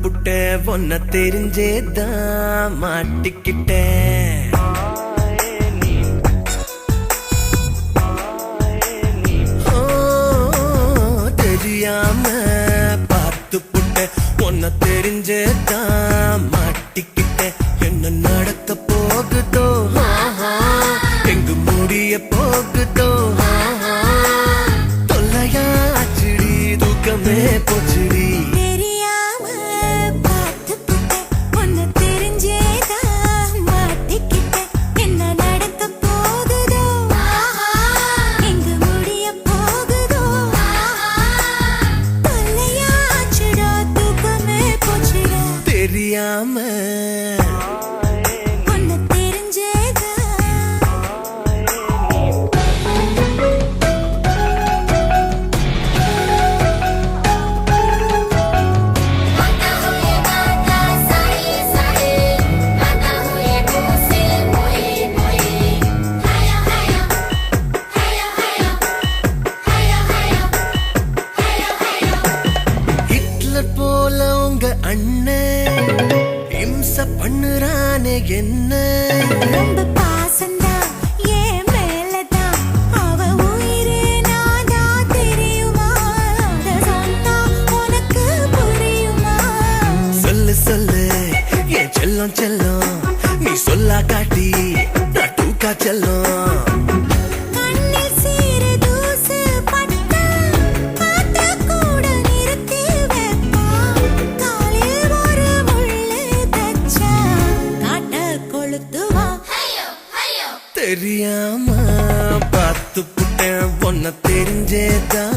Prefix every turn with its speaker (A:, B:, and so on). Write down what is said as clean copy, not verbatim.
A: புட்டேன் ஒன்ன தெரிஞ்சேதான் மாட்டிக்கிட்டேன். தெரியாம பார்த்து புட்டேன் ஒன்ன தெரிஞ்சேதான் மாட்டிக்கிட்டேன். என்ன நடக்க போகுதோ எங்கு முடிய போகுதோ தொல்லையாச்சுடி தூக்கமே போச்சுடி. தெரியாம ஹிட்லர் போல உங்க அண்ணன் இம்ச பண்ணுறானே என்ன.
B: ரொம்ப பாசந்தா ஏன் மேலதான் அவ உயிரே நாதா தெரியுமா அத சொன்னா உனக்கு புரியுமா.
A: சொல்லு சொல்லு என் செல்லம் செல்லம் நீ சொல்லா காட்டி நான் தூக்கா செல்லம். தெரியாம பார்த்து புட்டேன் ஒன்ன தெரிஞ்சேதான்